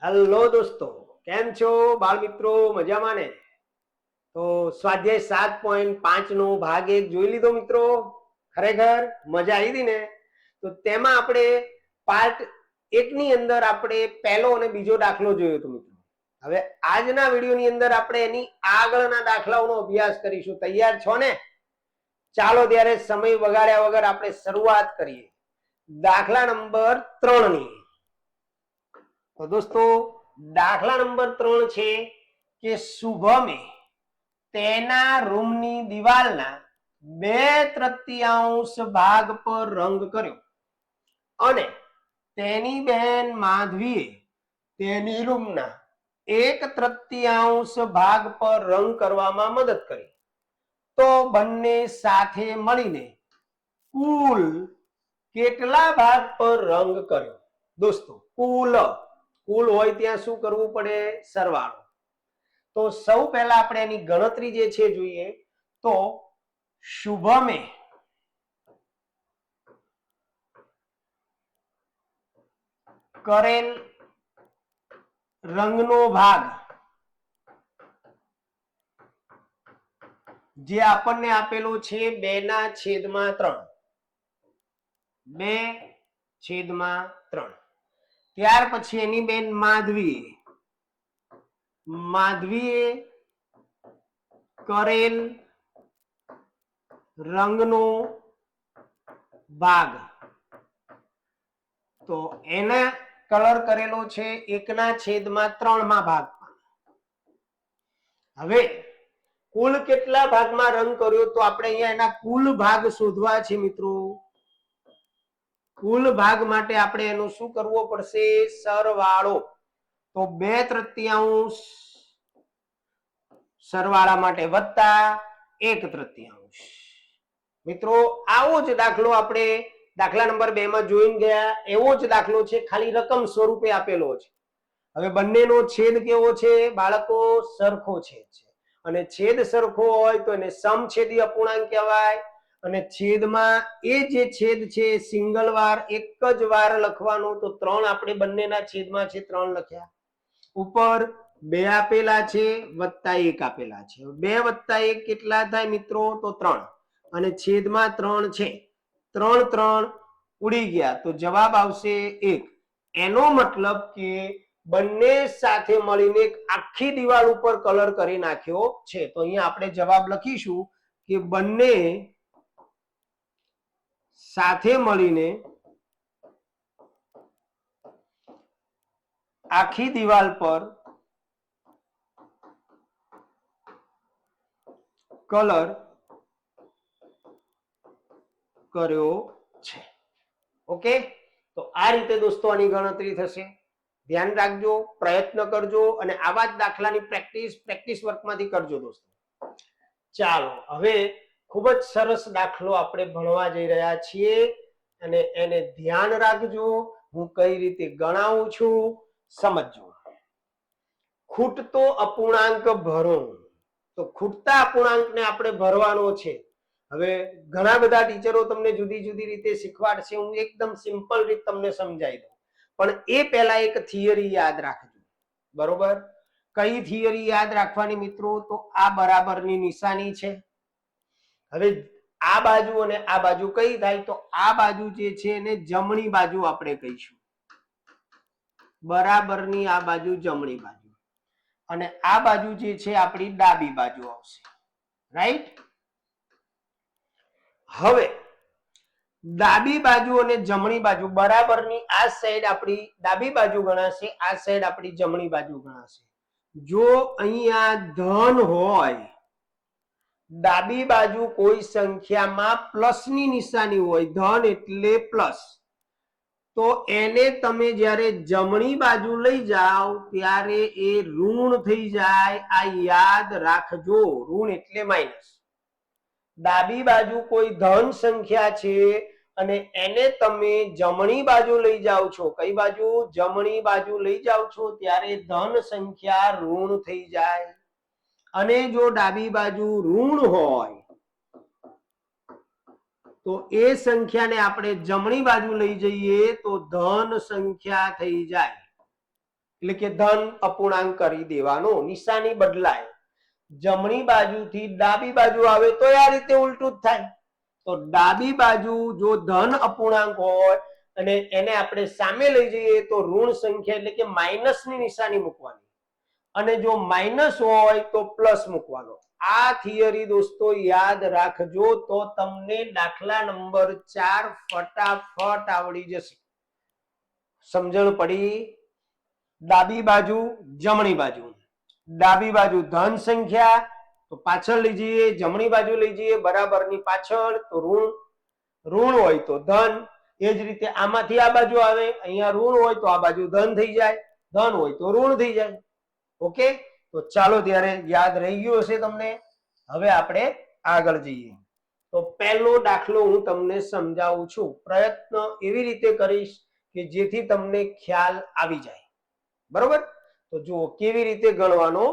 Hello દોસ્તો, કેમ છો બાળ મિત્રો? મજામાં ને? તો સ્વાધ્યાય 7.5 નો ભાગ 1 જોઈ લીધો મિત્રો? ખરેખર મજા આવી હતી ને? તો તેમાં આપણે પાર્ટ 1 ની અંદર આપણે પહેલો અને બીજો દાખલો જોયો હતો મિત્રો. હવે આજના વિડીયોની અંદર આપણે એની આગળના દાખલાઓનો અભ્યાસ કરીશું. તૈયાર છો ને? ચાલો ત્યારે સમય બગાડ્યા વગર આપણે શરૂઆત કરીએ દાખલા નંબર 3 ની. તો દોસ્તો દાખલા નંબર 3 છે કે શુભમે તેના રૂમની દિવાલના 2/3 ભાગ પર રંગ કર્યો અને તેની બહેન માધવીએ તેની રૂમના 1/3 ભાગ પર રંગ કરવામાં મદદ કરી. તો બંને સાથે મળીને કુલ કેટલા ભાગ પર રંગ કર્યો? દોસ્તો કુલ હોય ત્યાં શું કરવું પડે? સરવાળો. તો સૌ પહેલા આપણે એની ગણતરી જે છે જોઈએ. તો શુભમે કરેલ રંગનો ભાગ જે આપણને આપેલો છે 2/3. 2/3. ત્યાર પછી એની બેન માધવીએ કરેલ રંગનો ભાગ, તો એને કલર કરેલો છે 1/3 માં ભાગમાં. હવે કુલ કેટલા ભાગમાં રંગ કર્યો? તો આપણે અહીંયા એના કુલ ભાગ શોધવા છે મિત્રો. કુલ ભાગ માટે આપણે એનું શું કરવો પડશે? સરવાળો. તો 2/3 સરવાળા માટે વત્તા 1/3. મિત્રો આવો જ દાખલો આપણે દાખલા નંબર 2 માં જોઈને ગયા. એવો જ દાખલો છે, ખાલી રકમ સ્વરૂપે આપેલો છે. હવે બંનેનો છેદ કેવો છે બાળકો? સરખો છેદ છે. અને છેદ સરખો હોય તો એને સમછેદી અપૂર્ણાંક કહેવાય. અને છેદમાં એ જે છેદ છે સિંગલ વાર એક જ વાર લખવાનો. તો 3 આપણે બંનેના છેદમાં છે 3 લખ્યા. ઉપર 2 આપેલા છે વત્તા 1 આપેલા છે. 2 + 1 કેટલા થાય મિત્રો? તો 3. અને છેદમાં 3 છે. 3 3 ઉડી ગયા તો જવાબ આવશે 1. એનો મતલબ કે બંને સાથે મળીને એક આખી દિવાલ ઉપર કલર કરી નાખ્યો છે. તો અહીંયા આપણે જવાબ લખીશું કે બંને સાથે મળીને આખી દિવાલ પર કલર કર્યો છે. ઓકે, તો આ રીતે દોસ્તો આની ગણતરી થશે. ધ્યાન રાખજો, પ્રયત્ન કરજો અને આવા જ દાખલાની પ્રેક્ટિસ વર્કમાંથી કરજો દોસ્તો. ચાલો હવે ખૂબ જ સરસ દાખલો આપણે ભણવા જઈ રહ્યા છીએ અને એને ધ્યાન રાખજો. હું કઈ રીતે ગણાવું છું સમજજો. ખૂટતો અપૂર્ણાંક ભરો. તો ખૂટતા અપૂર્ણાંકને આપણે ભરવાનો છે. હવે ઘણા બધા ટીચરો તમને જુદી જુદી રીતે શીખવાડશે. હું એકદમ સિમ્પલ રીત તમને સમજાવી દઉં. પણ એ પહેલા એક થિયરી યાદ રાખજો. બરોબર? કઈ થિયરી યાદ રાખવાની મિત્રો? તો આ બરાબરની નિશાની છે. હવે આ બાજુ અને આ બાજુ કઈ થાય? તો આ બાજુ જે છે એને જમણી બાજુ આપણે કહીશું. બરાબરની આ બાજુ જમણી બાજુ અને આ બાજુ જે છે આપણી ડાબી બાજુ આવશે. રાઈટ? હવે ડાબી બાજુ અને જમણી બાજુ બરાબરની આ સાઈડ આપણી ડાબી બાજુ ગણાશે, આ સાઈડ આપણી જમણી બાજુ ગણાશે. જો અહીંયા ધન હોય, ડાબી બાજુ કોઈ સંખ્યામાં પ્લસની નિશાની હોય, ધન એટલે પ્લસ, તો એને તમે જ્યારે જમણી બાજુ લઈ જાઓ ત્યારે એ ઋણ થઈ જાય. આ યાદ રાખજો. ઋણ એટલે માઇનસ. ડાબી બાજુ કોઈ ધન સંખ્યા છે અને એને તમે જમણી બાજુ લઈ જાઓ છો. કઈ બાજુ? જમણી બાજુ લઈ જાઓ છો ત્યારે ધન સંખ્યા ઋણ થઈ જાય. અને જો ડાબી બાજુ ઋણ હોય તો એ સંખ્યાને આપણે જમણી બાજુ લઈ જઈએ તો ધન સંખ્યા થઈ જાય. એટલે કે ધન અપૂર્ણાંક કરી દેવાનો, નિશાની બદલાય. જમણી બાજુથી ડાબી બાજુ આવે તો આ રીતે ઉલટું જ થાય. તો ડાબી બાજુ જો ધન અપૂર્ણાંક હોય અને એને આપણે સામે લઈ જઈએ તો ઋણ સંખ્યા એટલે કે માઇનસની નિશાની મૂકવાની, અને જો માઇનસ હોય તો પ્લસ મૂકવાનો. આ થિયરી દોસ્તો યાદ રાખજો તો તમને દાખલા નંબર 4 ફટાફટ આવડી જશે. સમજણ પડી? ડાબી બાજુ જમણી બાજુ, ડાબી બાજુ ધન સંખ્યા તો પાછળ લઈ જઈએ, જમણી બાજુ લઈ જઈએ બરાબરની પાછળ તો ઋણ હોય તો ધન. એ જ રીતે આમાંથી આ બાજુ આવે, અહીંયા ઋણ હોય તો આ બાજુ ધન થઈ જાય, ધન હોય તો ઋણ થઈ જાય. ઓકે, તો ચાલો ત્યારે યાદ રહી ગયું હશે તમને. હવે આપણે આગળ જઈએ. તો પહેલો દાખલો હું તમને સમજાવું છું. પ્રયત્ન એવી રીતે કરીશ કે જેથી તમને ખ્યાલ આવી જાય. બરોબર? તો જુઓ કેવી રીતે ગણવાનો.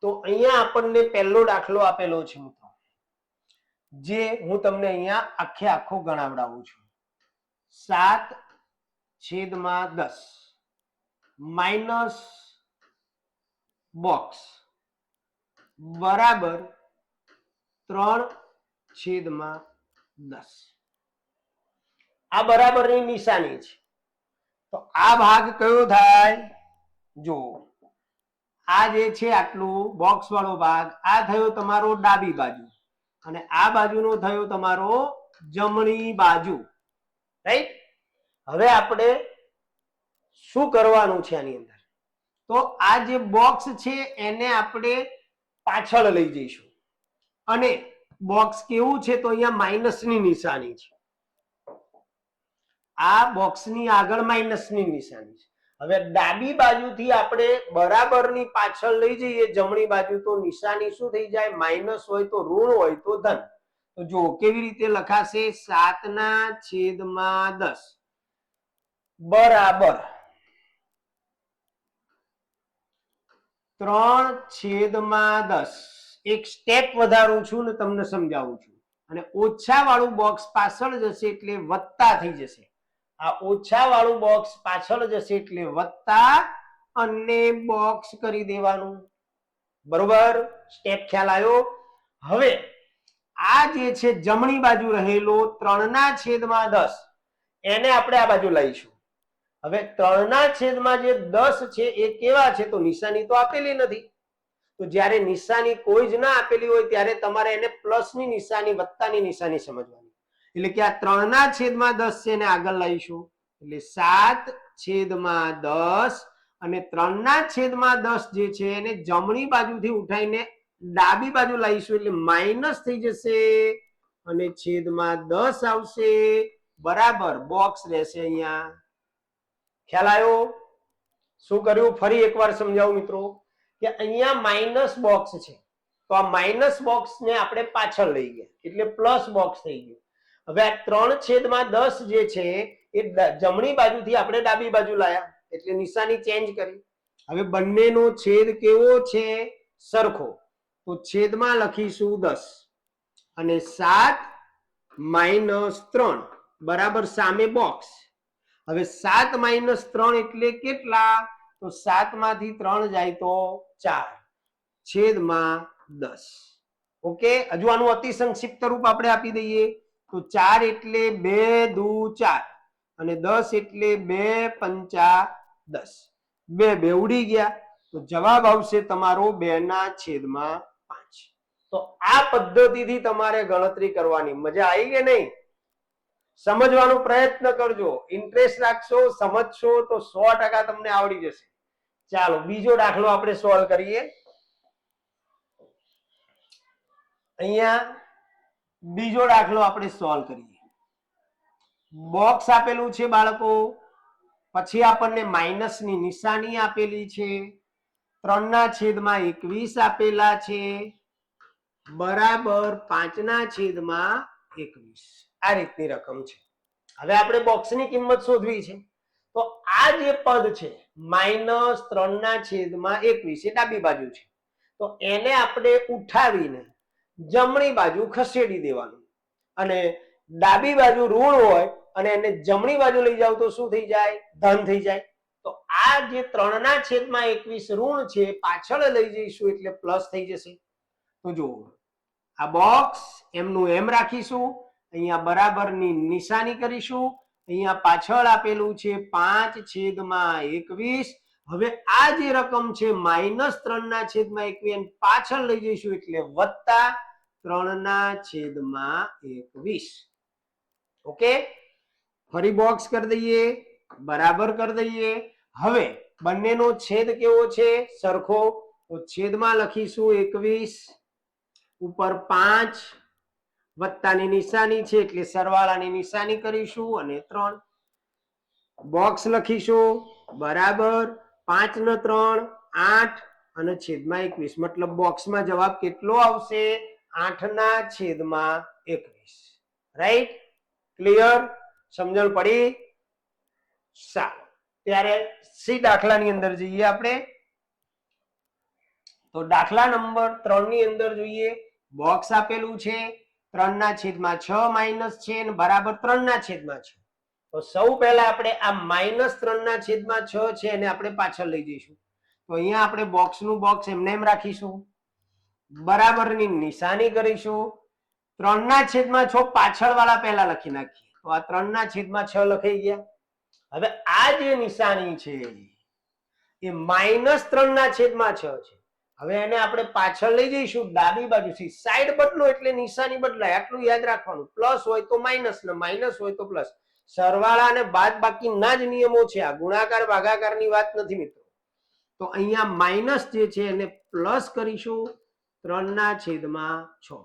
તો અહીંયા આપણને પહેલો દાખલો આપેલો છે મિત્રો, જે હું તમને અહીંયા આખે આખો ગણાવડાવું છું. 7/10 માઇનસ બોક્સ બરાબર 3/10. આ બરાબરની નિશાની છે. તો આ ભાગ કયો થાય? જો આ જે છે આટલું બોક્સ વાળો ભાગ, આ થયો તમારો ડાબી બાજુ અને આ બાજુનો થયો તમારો જમણી બાજુ. રાઈટ? હવે આપણે શું કરવાનું છે આની અંદર? તો આ જે બોક્સ છે એને આપણે પાછળ લઈ જઈશું, અને બોક્સ કેવું છે તો અહીંયા માઇનસની નિશાની છે. આ બોક્સની આગળ માઇનસની નિશાની છે. હવે ડાબી બાજુથી આપણે બરાબરની પાછળ લઈ જઈએ જમણી બાજુ તો નિશાની શું થઈ જાય? માઇનસ હોય તો ઋણ હોય તો ધન. તો જો કેવી રીતે લખાશે? 7/10 બરાબર 3/10. એક સ્ટેપ વધારું છું ને તમને સમજાવું છું. અને ઓછા વાળું બોક્સ પાછળ જશે એટલે વત્તા થઈ જશે. આ ઓછા વાળું બોક્સ પાછળ જશે એટલે વત્તા, અને બોક્સ કરી દેવાનું. બરોબર? સ્ટેપ ખ્યાલ આવ્યો? હવે આ જે છે જમણી બાજુ રહેલો 3/10 એને આપણે આ બાજુ લઈશું. હવે 3/10 છે એ કેવા છે? તો નિશાની તો આપેલી નથી. તો જ્યારે નિશાની કોઈ જ ના આપેલી હોય ત્યારે તમારે એને પ્લસની નિશાની, વત્તાની નિશાની સમજવાની. એટલે કે આ 3/10 છે એને આગળ લઈશું એટલે 7/10, અને 3/10 જે છે એને જમણી બાજુથી ઉઠાઈને ડાબી બાજુ લાવીશું એટલે માઇનસ થઈ જશે અને છેદમાં 10 આવશે. બરાબર બોક્સ રહેશે અહીંયા. ખ્યાલ આવ્યો? શું કર્યું? ફરી એકવાર સમજાવું મિત્રો કે અહીંયા માઇનસ બોક્સ છે તો આ માઇનસ બોક્સ ને આપણે પાછળ લઈ ગયા એટલે પ્લસ બોક્સ થઈ ગયું. હવે આ 3/10 જે છે એ જમણી બાજુથી આપણે ડાબી બાજુ લાયા એટલે નિશાની ચેન્જ કરી. હવે બંનેનો છેદ કેવો છે? સરખો. તો છેદમાં લખીશું 10 અને 7-3 બરાબર સામે બોક્સ. હવે 7-3 એટલે કેટલા? તો 7 માંથી 3 જાય તો 4 છેદમાં 10. ઓકે, હજુ આનું અતિ સંક્ષિપ્ત રૂપ આપણે આપી દઈએ તો 4 એટલે 2 દુ 4 અને 10 એટલે 2 પંચા 10. 2 ઉડી ગયા તો જવાબ આવશે તમારો 2/5. તો આ પદ્ધતિથી તમારે ગણતરી કરવાની. મજા આવી કે નહીં? સમજવાનો પ્રયત્ન કરજો, ઇન્ટરેસ્ટ રાખશો, સમજશો તો 100% તમને આવડી જશે. ચાલો બીજો દાખલો આપણે સોલ્વ કરીએ. અહીંયા બીજો દાખલો આપણે સોલ્વ કરીએ. બોક્સ આપેલું છે બાળકો, પછી આપણને માઇનસની નિશાની આપેલી છે, 3/21 આપેલા છે બરાબર 5/21. આ રીતની રકમ છે. હવે આપણે બોક્સની કિંમત શોધવી છે. તો આ જે પદ છે -3/21 એ ડાબી બાજુ છે તો એને આપણે ઉઠાવીને જમણી બાજુ ખસેડી દેવાનું અને ડાબી બાજુ ઋણ હોય અને એને જમણી બાજુ લઈ જાવ તો શું થઈ જાય? ધન થઈ જાય. તો આ જે 3/21 ઋણ છે પાછળ લઈ જઈશું એટલે પ્લસ થઈ જશે. તો જુઓ આ બોક્સ એમનું એમ રાખીશું, અહીંયા બરાબરની નિશાની કરીશું, અહીંયા પાછળ આપેલું છે 5/21. હવે આ જે રકમ છે -3/21 પાછળ લઈ જઈશું એટલે વત્તા 3/21. ઓકે, ફરી બોક્સ કરી દઈએ, બરાબર કરી દઈએ. હવે બંનેનો છેદ કેવો છે? સરખો. તો છેદમાં લખીશું 21, ઉપર 5, વત્તાની નિશાની છે એટલે સરવાળાની નિશાની કરીશું અને 3. બોક્સ લખીશું, બરાબર 5 ને 3 8 અને છેદમાં 21. મતલબ બોક્સમાં જવાબ કેટલો આવશે? 8/21. રાઈટ? ક્લિયર? સમજણ પડી? સારું, ત્યારે સી દાખલાની અંદર જઈએ આપણે. તો દાખલા નંબર 3 ની અંદર જોઈએ. બોક્સ આપેલું છે 3/6 માઇનસ છે અને બરાબર 3/6. તો સૌ પહેલા આપણે આ -3/6 છે એને આપણે પાછળ લઈ જઈશું. તો અહીંયા આપણે બોક્સનું બોક્સ એમને એમ રાખીશું, બરાબરની નિશાની કરીશું. 3/6 પાછળ વાળા પહેલા લખી નાખીએ. તો આ 3/6 લખાઈ ગયા. હવે આ જે નિશાની છે એ -3/6 છે. હવે એને આપણે પાછળ લઈ જઈશું ડાબી બાજુથી. સાઈડ બદલો એટલે નિશાની બદલાય, આટલું યાદ રાખવાનું. પ્લસ હોય તો માઇનસ ને માઇનસ હોય તો પ્લસ. સરવાળા અને બાદબાકીના જ નિયમો છે આ, ગુણાકાર ભાગાકારની વાત નથી મિત્રો. તો અહીંયા માઇનસ જે છે એને પ્લસ કરીશું 3/6.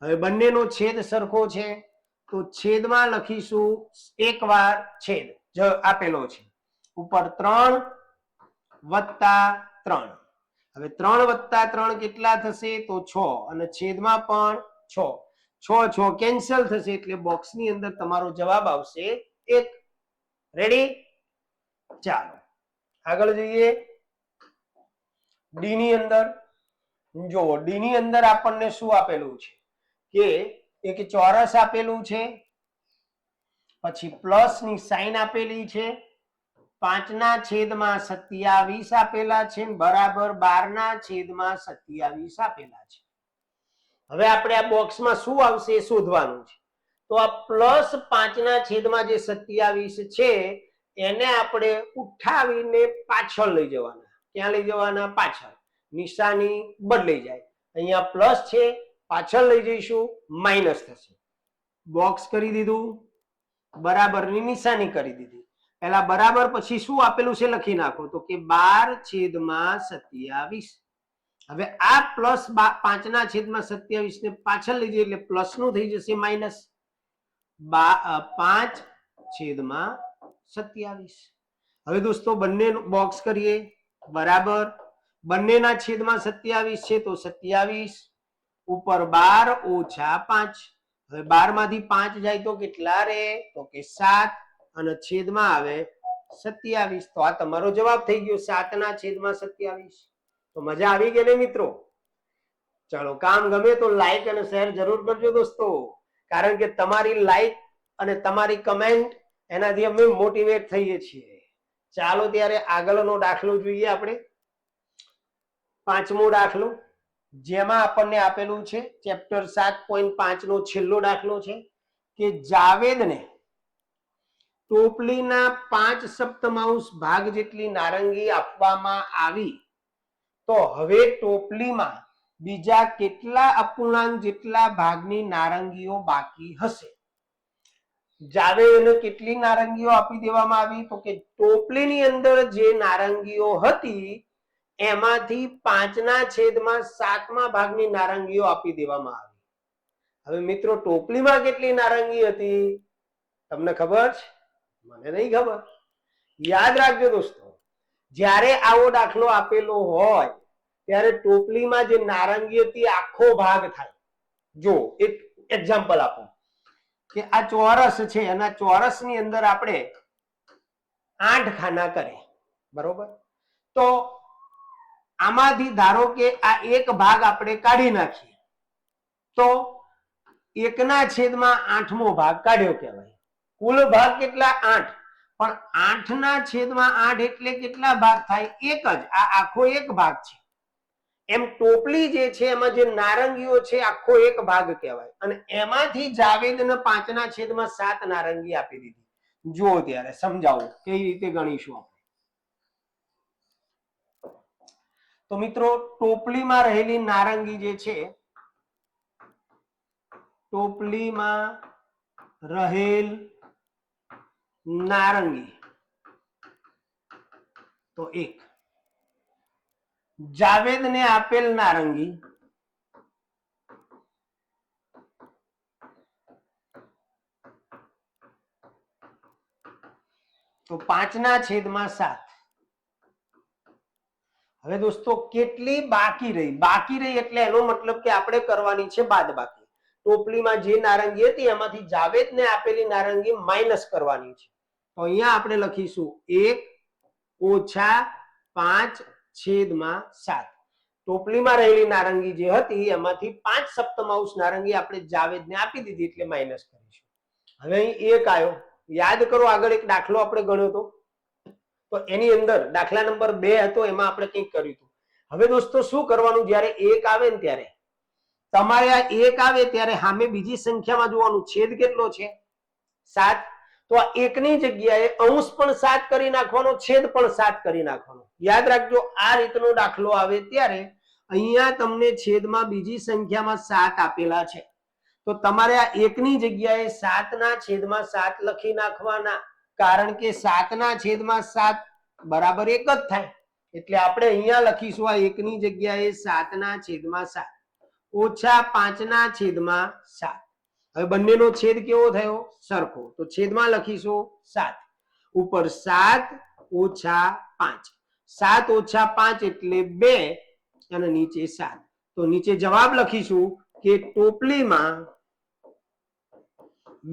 હવે બંનેનો છેદ સરખો છે તો છેદમાં લખીશું એક વાર છેદ આપેલો છે, ઉપર 3 વત્તા 3. હવે 3 વત્તા 3 કેટલા થશે? તો 6 અને છેદમાં પણ 6. 6 કેન્સલ થશે એટલે બોક્સની અંદર તમારો જવાબ આવશે 1. રેડી? ચાલો આગળ જઈએ. ડી ની અંદર જો, ડી ની અંદર આપણને શું આપેલું છે કે એક ચોરસ આપેલું છે, પછી પ્લસ ની સાઈન આપેલી છે, 5/27 આપેલા છે, બરાબર 12/27 આપેલા છે. હવે આપણે આ બોક્સમાં શું આવશે એ શોધવાનું છે. તો આ પ્લસ 5/27 છે એને આપણે ઉઠાવીને પાછળ લઈ જવાના. ક્યાં લઈ જવાના? પાછળ. નિશાની બદલાઈ જાય. અહીંયા પ્લસ છે, પાછળ લઈ જઈશું માઇનસ થશે. બોક્સ કરી દીધું, બરાબરની નિશાની કરી દીધી. પહેલા બરાબર, પછી શું આપેલું છે લખી નાખો. તો કે 12/27. હવે આ પ્લસ 5/27 ને પાછળ લઈ જઈએ એટલે પ્લસ નું થઈ જશે માઇનસ 5/27. હવે દોસ્તો બંને બોક્સ કરીએ, બરાબર બંનેના છેદમાં 27 છે તો 27, ઉપર 12 ઓછા 5. હવે 12 માંથી 5 જાય તો કેટલા રહે? તો કે 7 અને છેદમાં આવે 27. તો આ તમારો જવાબ થઈ ગયો 7/27. તો મજા આવી ગઈ ને મિત્રો? ચાલો, કામ ગમે તો લાઈક અને શેર જરૂર કરજો દોસ્તો, કારણ કે તમારી લાઈક અને તમારી કમેન્ટ એનાથી અમે મોટિવેટ થઈએ છીએ. ચાલો ત્યારે આગળનો દાખલો જોઈએ આપણે. 5મો દાખલો, જેમાં આપણને આપેલું છે ચેપ્ટર 7.5 નો છેલ્લો દાખલો છે કે જાવેદને ટોપલીના 5/7 ભાગ જેટલી નારંગી આપવામાં આવી, તો હવે ટોપલીમાં બીજા કેટલા અપૂર્ણાંક જેટલા ભાગની નારંગીઓ બાકી હશે? જાવેદને કેટલી નારંગીઓ આપી દેવામાં આવી? તો કે ટોપલીની અંદર જે નારંગીઓ હતી એમાંથી 5/7 ભાગની નારંગીઓ આપી દેવામાં આવી. હવે મિત્રો ટોપલીમાં કેટલી નારંગી હતી તમને ખબર છે? મને નહીં ખબર. યાદ રાખજો દોસ્તો, જ્યારે આવો દાખલો આપેલો હોય ત્યારે ટોપલીમાં જે નારંગી હતી આખો ભાગ થાય. જો એક એક્ઝામ્પલ આપો કે આ ચોરસ છે અને આ ચોરસની અંદર આપણે 8 ખાના કરે, બરોબર? તો આમાંથી ધારો કે આ એક ભાગ આપણે કાઢી નાખીએ, તો 1/8 ભાગ કાઢ્યો કહેવાય. કુલ ભાગ કેટલા? 8. પણ 8/8 એટલે કેટલા ભાગ થાય? એક જ. આ આખો એક ભાગ છે. એમ ટોપલી જે છે એમાં જે નારંગીઓ છે આખો એક ભાગ કહેવાય. અને એમાંથી જાવેદને 5/7 નારંગી આપી દીધી. જુઓ ત્યારે સમજાવું કઈ રીતે ગણીશું આપણે. તો મિત્રો ટોપલીમાં રહેલી નારંગી જે છે, ટોપલીમાં રહેલ નારંગી તો 1. જાવેદને આપેલ નારંગી તો 5/7. હવે દોસ્તો કેટલી બાકી રહી? બાકી રહી એટલે એનો મતલબ કે આપણે કરવાની છે બાદબાકી. ટોપલીમાં જે નારંગી હતી એમાંથી જાવેદને આપેલી નારંગી માઇનસ કરવાની છે. તો અહીંયા આપણે લખીશું 1 - 5/7. ટોપલીમાં રહેલી નારંગી જે હતી એમાંથી 5/7 નારંગી આપણે જાવેદને આપી દીધી એટલે માઇનસ કરીશું. હવે અહીં 1 આવ્યો. યાદ કરો આગળ એક દાખલો આપણે ગણ્યો હતો, તો એની અંદર દાખલા નંબર 2 હતો, એમાં આપણે કંઈક કર્યું હતું. હવે દોસ્તો શું કરવાનું? જ્યારે 1 આવે ને ત્યારે તમારે આ 1 આવે ત્યારે સામે બીજી સંખ્યામાં જોવાનું. છેદ કેટલો છે? 7. તો આ 1 ની જગ્યાએ અંશ પણ 7 કરી નાખવાનો, છેદ પણ 7 કરી નાખવાનો. યાદ રાખજો, આ રીતનો દાખલો આવે ત્યારે અહીંયા તમને છેદમાં બીજી સંખ્યામાં 7 આપેલા છે, તો તમારે આ 1 ની જગ્યાએ 7/7 લખી નાખવાના, કારણ કે 7/7 બરાબર 1 જ થાય. એટલે આપણે અહીંયા લખીશું આ 1 ની જગ્યાએ 7/7 ઓછા 5/7. હવે બંનેનો છેદ કેવો થયો? સરખો. તો છેદમાં લખીશું 7. ઉપર 7 ઓછા 5. 7 ઓછા 5 એટલે 2 અને નીચે 7. તો નીચે જવાબ લખીશું કે ટોપલીમાં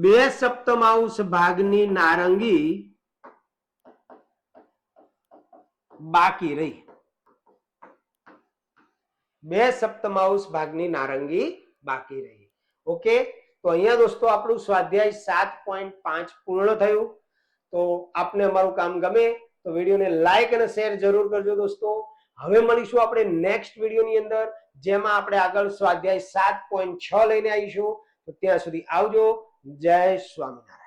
2/7 ભાગની નારંગી બાકી રહી. 2/7 ભાગની નારંગી બાકી રહી. ઓકે, તો અહીંયા દોસ્તો આપણું સ્વાધ્યાય 7.5 પૂર્ણ થયું. તો આપને અમારું કામ ગમે તો વિડીયોને લાઈક અને શેર જરૂર કરજો દોસ્તો. હવે મળીશું આપણે નેક્સ્ટ વિડીયોની અંદર, જેમાં આપણે આગળ સ્વાધ્યાય 7.6 લઈને આવીશું. તો ત્યાં સુધી આવજો. જય સ્વામિનારાયણ.